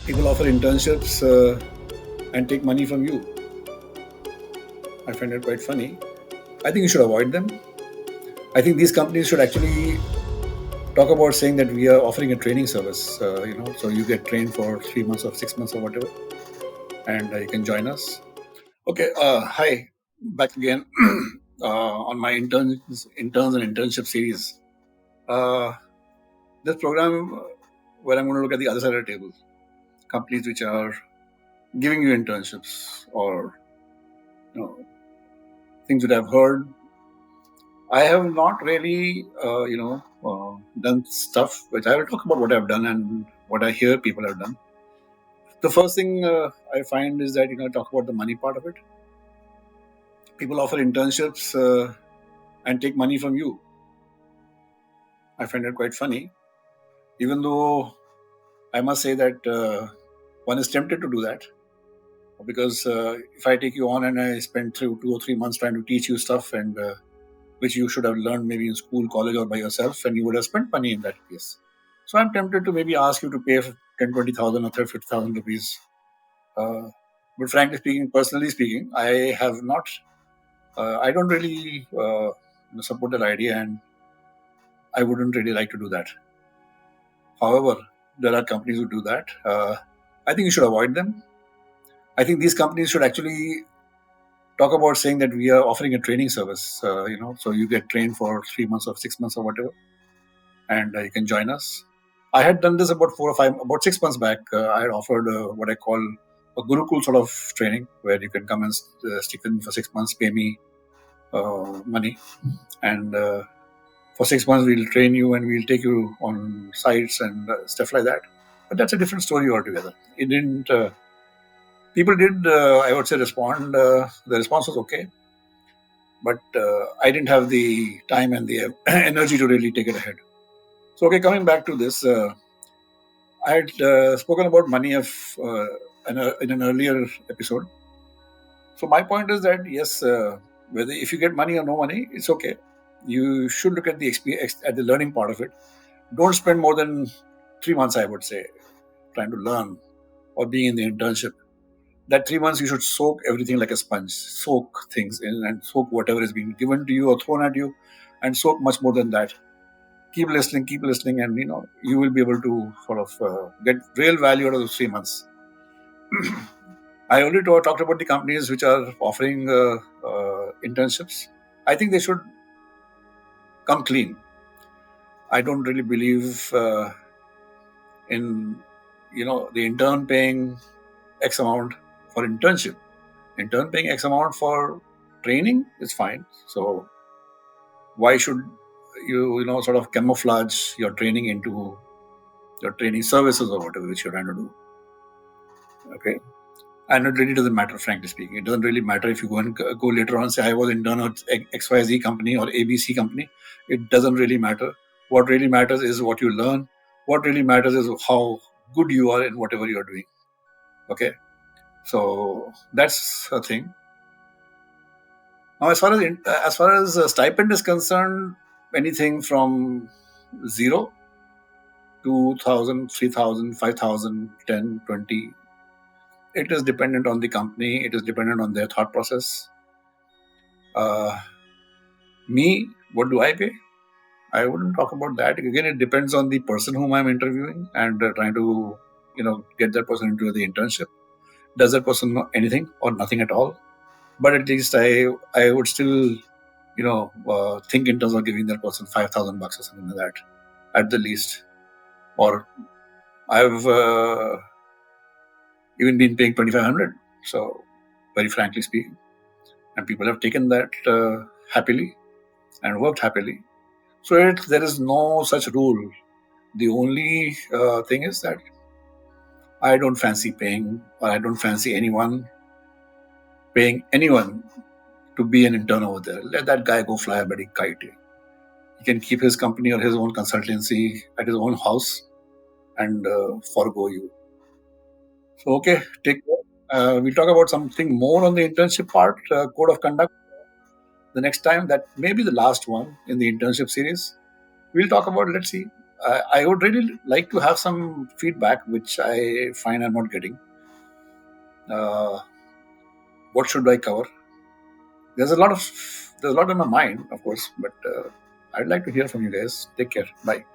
People offer internships and take money from you. I find it quite funny. I think you should avoid them. I think these companies should actually talk about saying that we are offering a training service, so you get trained for 3 months or 6 months or whatever, and you can join us. Okay, hi, back again on my interns and internship series. Uh, this program where I'm going to look at the other side of the table, companies which are giving you internships or things that I've heard. I have not really, done stuff, which I will talk about what I've done and what I hear people have done. The first thing I find is that, talk about the money part of it. People offer internships and take money from you. I find it quite funny, even though I must say that one is tempted to do that because if I take you on and I spend through 2 or 3 months trying to teach you stuff and which you should have learned maybe in school, college, or by yourself, and you would have spent money in that case. So I'm tempted to maybe ask you to pay 10, 20,000 or 50,000 rupees. Uh, but frankly speaking, personally speaking, I have not, I don't really support that idea and I wouldn't really like to do that. However, there are companies who do that. I think you should avoid them. I think these companies should actually talk about saying that we are offering a training service, so you get trained for 3 months or 6 months or whatever, and you can join us. I had done this about 6 months back. I had offered what I call a Gurukul sort of training where you can come and stick with me for 6 months, pay me money, and for 6 months we'll train you and we'll take you on sites and stuff like that. But that's a different story altogether. It didn't. People did, I would say, respond. The response was okay, but I didn't have the time and the energy to really take it ahead. So, okay, coming back to this, I had spoken about money in an earlier episode. So my point is that yes, whether if you get money or no money, it's okay. You should look at the at the learning part of it. Don't spend more than 3 months, I would say, trying to learn or being in the internship. That 3 months you should soak everything like a sponge, soak things in and soak whatever is being given to you or thrown at you, and soak much more than that. Keep listening, and you will be able to sort of get real value out of those 3 months. I already talked about the companies which are offering internships. I think they should come clean. I don't really believe in the intern paying X amount for internship. Intern paying X amount for training is fine. So why should you sort of camouflage your training into your training services or whatever which you're trying to do? Okay. And it really doesn't matter, frankly speaking. It doesn't really matter if you go and go later on and say, I was intern at XYZ company or ABC company. It doesn't really matter. What really matters is what you learn. What really matters is how good you are in whatever you're doing. Okay. So that's a thing. Now, as far as stipend is concerned, anything from 0, 2,000, 3,000, 5,000, 10, 20. It is dependent on the company. It is dependent on their thought process. Me, what do I pay? I wouldn't talk about that. Again, it depends on the person whom I'm interviewing and trying to, get that person into the internship. Does that person know anything or nothing at all? But at least I would still, think in terms of giving that person $5,000 or something like that, at the least. Or I've even been paying 2,500. So, very frankly speaking, and people have taken that happily and worked happily. So there is no such rule. The only thing is that I don't fancy paying, or I don't fancy anyone paying anyone to be an intern over there. Let that guy go fly a bloody kite. He can keep his company or his own consultancy at his own house and forego you. So, okay, take care. We'll talk about something more on the internship part, code of conduct, the next time. That may be the last one in the internship series. We'll talk about, let's see. I would really like to have some feedback, which I find I'm not getting. Uh, what should I cover? There's a lot of there's a lot in my mind, of course, but I'd like to hear from you guys. Take care. Bye.